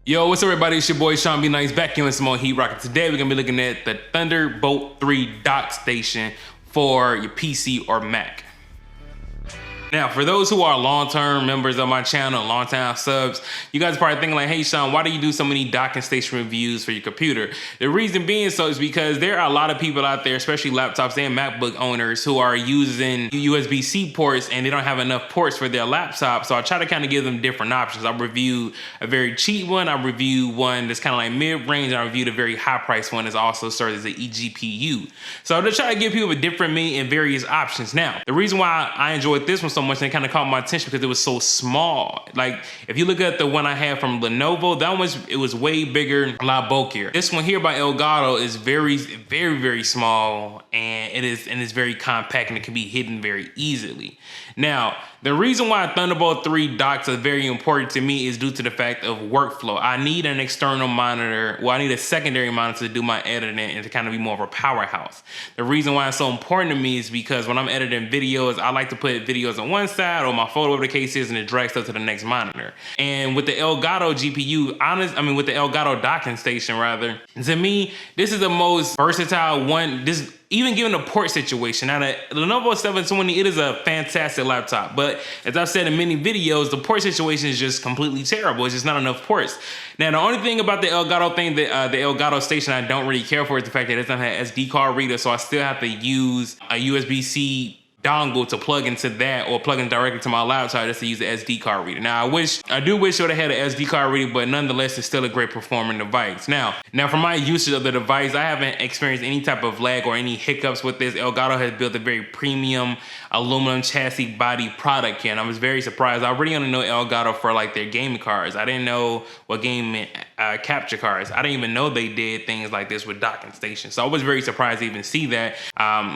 Yo, what's up everybody? It's your boy Sean B Nice back here with some more Heat Rocket. Today we're gonna be looking at the Thunderbolt 3 dock station for your PC or Mac. Now, for those who are long-term members of my channel, long-time subs, you guys are probably thinking like, hey Sean, why do you do so many docking station reviews for your computer? The reason being so is because there are a lot of people out there, especially laptops and MacBook owners, who are using USB-C ports and they don't have enough ports for their laptop. So I try to kind of give them different options. I review a very cheap one, I review one that's kind of like mid-range, and I reviewed a very high-priced one that also serves as an eGPU. So I'm just trying to give people a different many and various options. Now, the reason why I enjoyed this one so much and it kind of caught my attention because it was so small. Like if you look at the one I have from Lenovo, it was way bigger, a lot bulkier. This one here by Elgato is very small, and it's very compact and it can be hidden very easily. Now, the reason why Thunderbolt 3 docks are very important to me is due to the fact of workflow. I need an external monitor, well, I need a secondary monitor to do my editing and to kind of be more of a powerhouse. The reason why it's so important to me is because when I'm editing videos, I like to put videos on one side or my photo, whatever the case is, and it drags stuff to the next monitor. And with the Elgato GPU, with the Elgato docking station rather, to me, this is the most versatile one. Even given the port situation. Now the Lenovo 720, it is a fantastic laptop, but as I've said in many videos, the port situation is just completely terrible. It's just not enough ports. Now the only thing about the Elgato thing, the Elgato station I don't really care for is the fact that it doesn't have an SD card reader, so I still have to use a USB-C dongle to plug into that or plug in directly to my laptop just to use the SD card reader. Now I do wish it would have had an SD card reader, but nonetheless it's still a great performing device. Now for my usage of the device, I haven't experienced any type of lag or any hiccups with this. Elgato has built a very premium aluminum chassis body product here, and I was very surprised. I already only know Elgato for like their gaming cards. I didn't know what game capture cards. I didn't even know they did things like this with docking stations. So I was very surprised to even see that.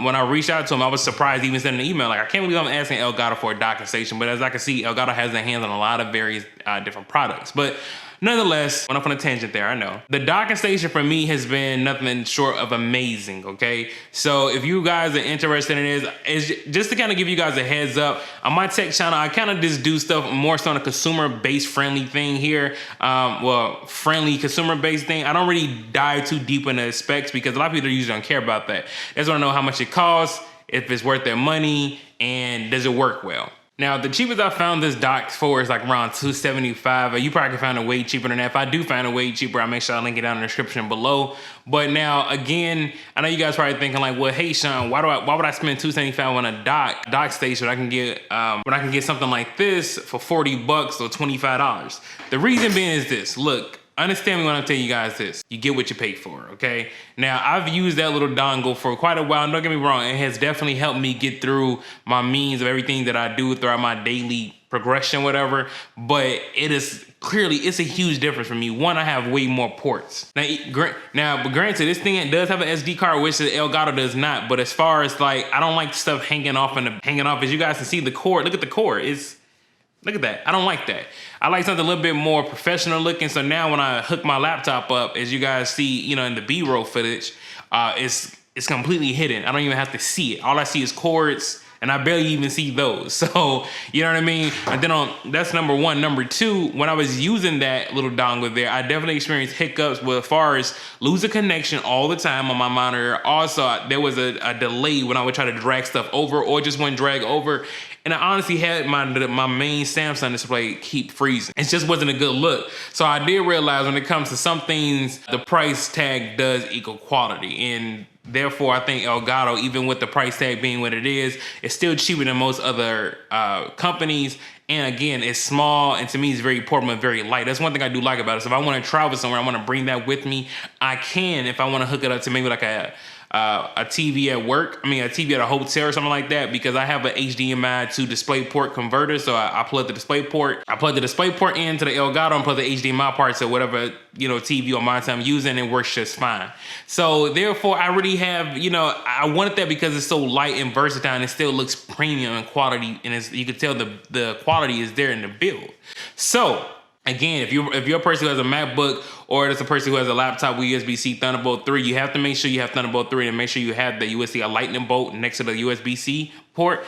When I reached out to them, I was surprised to even send an email. Like, I can't believe I'm asking Elgato for a docking station, but as I can see, Elgato has their hands on a lot of various different products. But nonetheless, went off on a tangent there, I know. The docking station for me has been nothing short of amazing, okay? So if you guys are interested in this, just to kind of give you guys a heads up, on my tech channel, I kind of just do stuff more so on a consumer-based friendly thing here. Friendly consumer-based thing. I don't really dive too deep into the specs because a lot of people usually don't care about that. They just want to know how much it costs, if it's worth their money, and does it work well. Now, the cheapest I found this dock for is like around $275. You probably can find it way cheaper than that. If I do find it way cheaper, I'll make sure I link it down in the description below. But now, again, I know you guys probably thinking like, well, hey Sean, why would I spend $275 on a dock station when I can get something like this for $40 or $25? The reason being is this. Look, understand me when I'm telling you guys this. You get what you pay for, okay? Now, I've used that little dongle for quite a while. Don't get me wrong. It has definitely helped me get through my means of everything that I do throughout my daily progression, whatever. But it's a huge difference for me. One, I have way more ports. Now, but granted, this thing does have an SD card, which the Elgato does not. But as far as like, I don't like stuff hanging off. As you guys can see, the cord, look at the cord. Look at that. I don't like that. I like something a little bit more professional looking. So now when I hook my laptop up, as you guys see, in the B-roll footage, it's completely hidden. I don't even have to see it. All I see is cords, and I barely even see those. So, you know what I mean? And then that's number one. Number two, when I was using that little dongle there, I definitely experienced hiccups as far as losing connection all the time on my monitor. Also, there was a delay when I would try to drag stuff over or just wouldn't drag over. And I honestly had my main Samsung display keep freezing. It just wasn't a good look. So I did realize when it comes to some things, the price tag does equal quality. And therefore, I think Elgato, even with the price tag being what it is still cheaper than most other companies. And again, it's small, and to me, it's very portable and very light. That's one thing I do like about it. So if I want to travel somewhere, I want to bring that with me, I can. If I want to hook it up to maybe like a TV at work, a TV at a hotel or something like that, because I have an HDMI to DisplayPort converter. So I plug the DisplayPort into the Elgato and plug the HDMI part to whatever, TV or monitor I'm using, and it works just fine. So therefore, I really have, I wanted that because it's so light and versatile, and it still looks premium in quality, and you can tell the quality is there in the build. So again, if you're a person who has a MacBook or it's a person who has a laptop with USB-C Thunderbolt 3, you have to make sure you have Thunderbolt 3 and make sure you have the USB, a lightning bolt next to the USB-C port.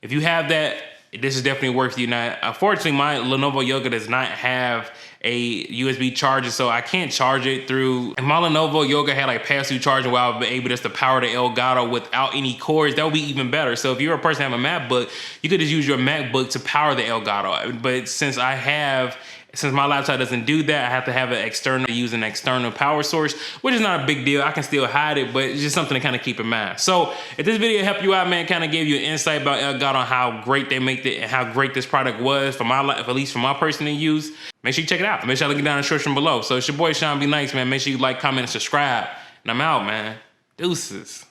If you have that, this is definitely worth you. Now, unfortunately, my Lenovo Yoga does not have a USB charger, so I can't charge it through. If my Lenovo Yoga had like pass-through charger where I would be able just to power the Elgato without any cords, that would be even better. So if you're a person that have a MacBook, you could just use your MacBook to power the Elgato. But since my laptop doesn't do that, I have to have use an external power source, which is not a big deal. I can still hide it, but it's just something to kind of keep in mind. So if this video helped you out, man, kind of gave you an insight about Elgato on how great they make it and how great this product was for my life, at least for my personal use, make sure you check it out. Make sure I link it down in the description below. So it's your boy Sean, be nice, man. Make sure you like, comment, and subscribe. And I'm out, man. Deuces.